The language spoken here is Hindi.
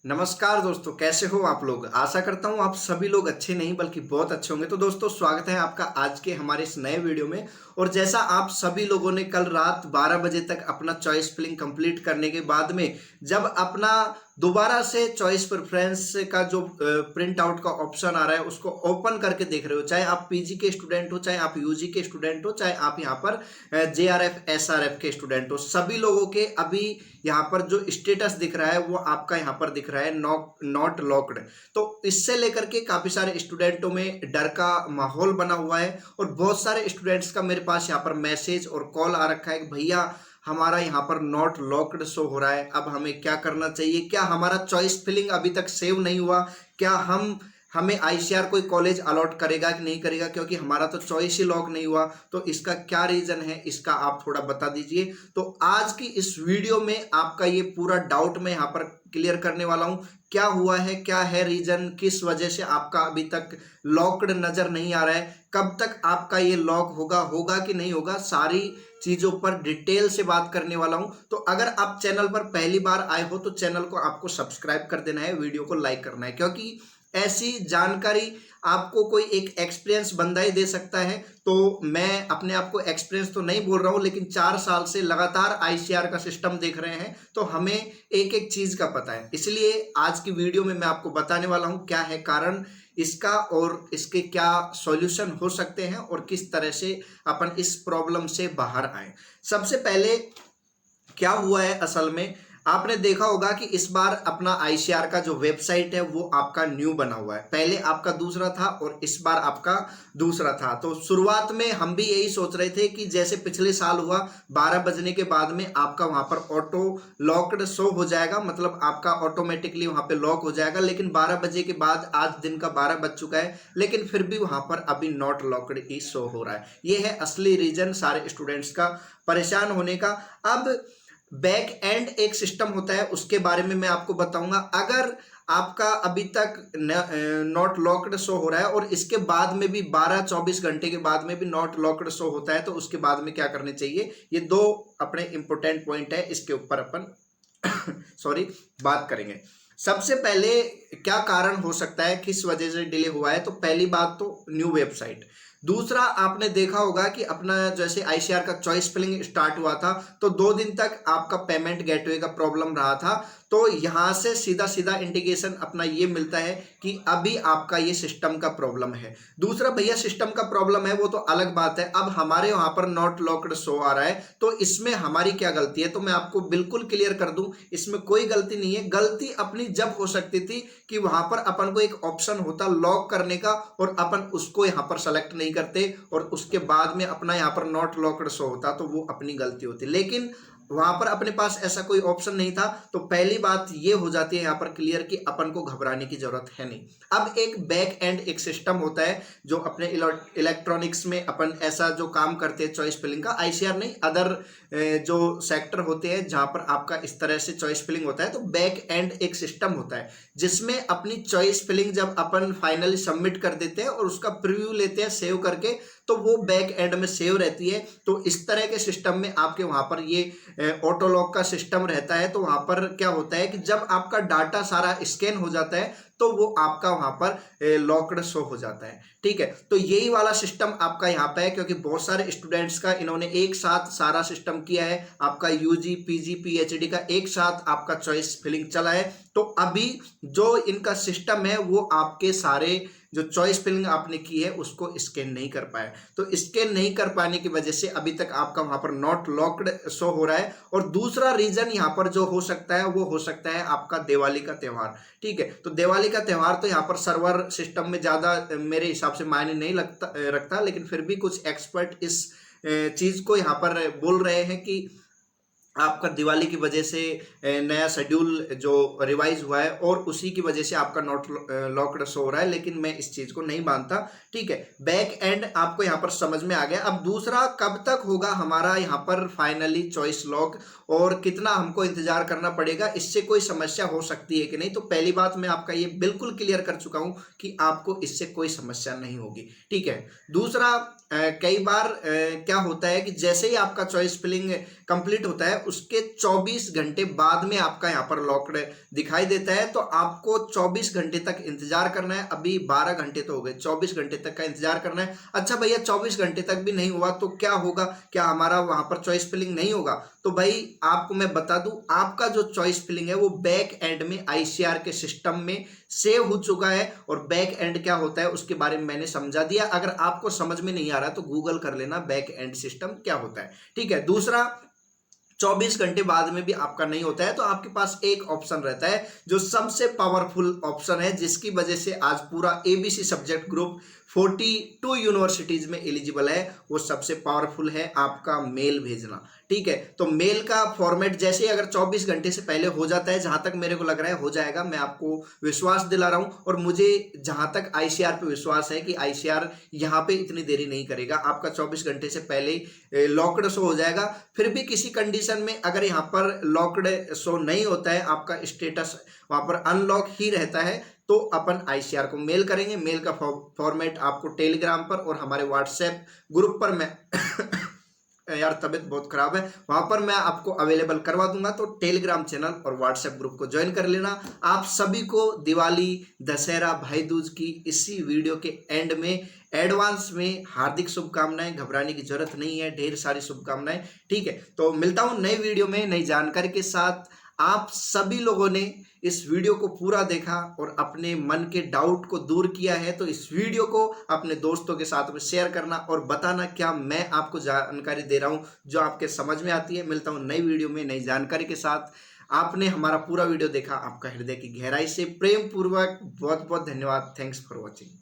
नमस्कार दोस्तों, कैसे हो आप लोग। आशा करता हूँ आप सभी लोग अच्छे नहीं बल्कि बहुत अच्छे होंगे। तो दोस्तों, स्वागत है आपका आज के हमारे इस नए वीडियो में। और जैसा आप सभी लोगों ने कल रात 12 बजे तक अपना चॉइस फिलिंग कंप्लीट करने के बाद में जब अपना दोबारा से चॉइस प्रेफरेंस का जो प्रिंट आउट का ऑप्शन आ रहा है उसको ओपन करके देख रहे हो, चाहे आप पीजी के स्टूडेंट हो, चाहे आप यूजी के स्टूडेंट हो, चाहे आप यहाँ पर जेआरएफ एसआरएफ के स्टूडेंट हो, सभी लोगों के अभी यहाँ पर जो स्टेटस दिख रहा है वो आपका यहाँ पर दिख रहा है नॉट लॉक्ड। तो इससे लेकर के काफी सारे स्टूडेंटों में डर का माहौल बना हुआ है और बहुत सारे स्टूडेंट्स का मेरे पास यहाँ पर मैसेज और कॉल आ रखा है कि भैया हमारा यहाँ पर नॉट लॉक्ड शो हो रहा है, अब हमें क्या करना चाहिए, क्या हमारा चॉइस फिलिंग अभी तक सेव नहीं हुआ, क्या हमें आईसीआर कोई कॉलेज अलॉट करेगा कि नहीं करेगा, क्योंकि हमारा तो चॉइस ही लॉक नहीं हुआ। तो इसका क्या रीजन है, इसका आप थोड़ा बता दीजिए। तो आज की इस वीडियो में आपका ये पूरा डाउट मैं यहाँ पर क्लियर करने वाला हूँ। क्या हुआ है, क्या है रीजन, किस वजह से आपका अभी तक लॉक्ड नजर नहीं आ रहा है, कब तक आपका ये लॉक होगा कि नहीं होगा, सारी चीजों पर डिटेल से बात करने वाला हूं। तो अगर आप चैनल पर पहली बार आए हो तो चैनल को आपको सब्सक्राइब कर देना है, वीडियो को लाइक करना है, क्योंकि ऐसी जानकारी आपको कोई एक एक्सपीरियंस बंदा ही दे सकता है। तो मैं अपने आप को एक्सपीरियंस तो नहीं बोल रहा हूं, लेकिन 4 साल से लगातार आईसीआर का सिस्टम देख रहे हैं तो हमें एक एक चीज का पता है। इसलिए आज की वीडियो में मैं आपको बताने वाला हूं क्या है कारण इसका और इसके क्या सॉल्यूशन हो सकते हैं और किस तरह से अपन इस प्रॉब्लम से बाहर आए। सबसे पहले क्या हुआ है, असल में आपने देखा होगा कि इस बार अपना आईसीआर का जो वेबसाइट है वो आपका न्यू बना हुआ है। पहले आपका दूसरा था और इस बार आपका दूसरा था। तो शुरुआत में हम भी यही सोच रहे थे कि जैसे पिछले साल हुआ, 12 बजने के बाद में आपका वहां पर ऑटो लॉक्ड शो हो जाएगा, मतलब आपका ऑटोमेटिकली वहां पे लॉक हो जाएगा। लेकिन 12 बजे के बाद आज दिन का 12 बज चुका है, लेकिन फिर भी वहां पर अभी नॉट लॉक्ड ही शो हो रहा है। ये है असली रीजन सारे स्टूडेंट्स का परेशान होने का। अब बैक एंड एक सिस्टम होता है, उसके बारे में मैं आपको बताऊंगा। अगर आपका अभी तक नॉट लॉक्ड शो हो रहा है और इसके बाद में भी 12-24 घंटे के बाद में भी नॉट लॉक्ड शो होता है, तो उसके बाद में क्या करने चाहिए, ये दो अपने इंपॉर्टेंट पॉइंट है, इसके ऊपर अपन सॉरी बात करेंगे। सबसे पहले क्या कारण हो सकता है, किस वजह से डिले हुआ है। तो पहली बात तो न्यू वेबसाइट। दूसरा, आपने देखा होगा कि अपना जैसे आईसीआर का चॉइस फिलिंग स्टार्ट हुआ था तो 2 दिन तक आपका पेमेंट गेटवे का प्रॉब्लम रहा था। तो यहां से सीधा सीधा इंडिकेशन अपना ये मिलता है कि अभी आपका ये सिस्टम का प्रॉब्लम है। दूसरा, भैया सिस्टम का प्रॉब्लम है वो तो अलग बात है, अब हमारे वहां पर नॉट लॉक्ड शो आ रहा है तो इसमें हमारी क्या गलती है। तो मैं आपको बिल्कुल क्लियर कर दूं, इसमें कोई गलती नहीं है। गलती अपनी जब हो सकती थी कि वहां पर अपन को एक ऑप्शन होता लॉक करने का और अपन उसको यहां पर सेलेक्ट नहीं करते और उसके बाद में अपना यहां पर नॉट लॉक्ड शो होता, तो वो अपनी गलती होती। लेकिन वहां पर अपने पास ऐसा कोई ऑप्शन नहीं था, तो पहली बात ये हो जाती है यहां पर क्लियर कि अपन को घबराने की जरूरत है नहीं। अब एक बैक एंड एक सिस्टम होता है जो अपने इलेक्ट्रॉनिक्स में अपन ऐसा जो काम करते हैं चॉइस फिलिंग का, आईसीआर नहीं, अदर जो सेक्टर होते हैं जहां पर आपका इस तरह से चॉइस फिलिंग होता है, तो बैक एंड एक सिस्टम होता है जिसमें अपनी चॉइस फिलिंग जब अपन फाइनली सबमिट कर देते हैं और उसका प्रीव्यू लेते हैं सेव करके, तो वो बैक एंड में सेव रहती है। तो इस तरह के सिस्टम में आपके वहां पर ये ऑटो लॉक का सिस्टम रहता है। तो वहां पर क्या होता है कि जब आपका डाटा सारा स्कैन हो जाता है तो वो आपका वहां पर लॉक्ड शो हो जाता है। ठीक है, तो यही वाला सिस्टम आपका यहाँ पे है, क्योंकि बहुत सारे स्टूडेंट्स का इन्होंने एक साथ सारा सिस्टम किया है। आपका यूजी पीजी पीएचडी का एक साथ आपका चॉइस फिलिंग चला है। तो अभी जो इनका सिस्टम है वो आपके सारे जो चॉइस फिलिंग आपने की है उसको स्कैन नहीं कर पाया। तो स्कैन नहीं कर पाने की वजह से अभी तक आपका वहां पर नॉट लॉक्ड शो हो रहा है। और दूसरा रीजन यहां पर जो हो सकता है वो हो सकता है आपका दिवाली का त्यौहार। ठीक है, तो दिवाली का त्यौहार तो यहाँ पर सर्वर सिस्टम में ज्यादा मेरे हिसाब से मायने नहीं रखता, लेकिन फिर भी कुछ एक्सपर्ट इस चीज को यहाँ पर बोल रहे हैं कि आपका दिवाली की वजह से नया शेड्यूल जो रिवाइज हुआ है और उसी की वजह से आपका नॉट लॉक्ड शो हो रहा है, लेकिन मैं इस चीज को नहीं मानता। ठीक है, बैक एंड आपको यहाँ पर समझ में आ गया। अब दूसरा, कब तक होगा हमारा यहाँ पर फाइनली चॉइस लॉक और कितना हमको इंतजार करना पड़ेगा, इससे कोई समस्या हो सकती है कि नहीं। तो पहली बात मैं आपका ये बिल्कुल क्लियर कर चुका हूं कि आपको इससे कोई समस्या नहीं होगी। ठीक है, दूसरा, कई बार क्या होता है कि जैसे ही आपका चॉइस फिलिंग कंप्लीट होता है उसके 24 घंटे बाद में आपका यहाँ पर लॉक्ड दिखाई देता है। तो आपको 24 घंटे तक इंतजार करना है। अभी 12 घंटे तो हो गए, 24 घंटे तक का इंतजार करना है। अच्छा भैया 24 घंटे तक भी नहीं हुआ तो क्या होगा, क्या हमारा वहां पर चॉइस फिलिंग नहीं होगा? तो भाई आपको मैं बता दूं, आपका जो चॉइस फिलिंग है वो बैक एंड में आईसीआर के सिस्टम में सेव हो चुका है। और बैक एंड क्या होता है उसके बारे में मैंने समझा दिया। अगर आपको समझ में नहीं आ रहा तो गूगल कर लेना बैक एंड सिस्टम क्या होता है, ठीक है। दूसरा, 24 घंटे बाद में भी आपका नहीं होता है तो आपके पास एक ऑप्शन रहता है जो सबसे पावरफुल ऑप्शन है, जिसकी वजह से आज पूरा एबीसी सब्जेक्ट ग्रुप 42 यूनिवर्सिटीज में एलिजिबल है। वो सबसे पावरफुल है आपका मेल भेजना, ठीक है। तो मेल का फॉर्मेट जैसे अगर 24 घंटे से पहले हो जाता है, जहां तक मेरे को लग रहा है हो जाएगा, मैं आपको विश्वास दिला रहा हूं। और मुझे जहां तक आईसीआर पे विश्वास है कि आईसीआर यहां पे इतनी देरी नहीं करेगा, आपका 24 घंटे से पहले लॉक्ड शो हो जाएगा। फिर भी किसी कंडीशन में अगर यहाँ पर लॉक्ड शो नहीं होता है, आपका स्टेटस वहां पर अनलॉक ही रहता है, तो अपन आईसीआर को मेल करेंगे। मेल का फॉर्मेट आपको टेलीग्राम पर और हमारे व्हाट्सएप ग्रुप पर मैं यार तबीयत बहुत खराब है, वहां पर मैं आपको अवेलेबल करवा दूंगा। तो टेलीग्राम चैनल और व्हाट्सएप ग्रुप को ज्वाइन कर लेना। आप सभी को दिवाली, दशहरा, भाई दूज की इसी वीडियो के एंड में एडवांस में हार्दिक शुभकामनाएं। घबराने की जरूरत नहीं है, ढेर सारी शुभकामनाएं, ठीक है। तो मिलता हूं नई वीडियो में नई जानकारी के साथ। आप सभी लोगों ने इस वीडियो को पूरा देखा और अपने मन के डाउट को दूर किया है, तो इस वीडियो को अपने दोस्तों के साथ में शेयर करना और बताना क्या मैं आपको जानकारी दे रहा हूं जो आपके समझ में आती है। मिलता हूं नई वीडियो में नई जानकारी के साथ। आपने हमारा पूरा वीडियो देखा, आपका हृदय की गहराई से प्रेम पूर्वक बहुत बहुत धन्यवाद। Thanks for watching.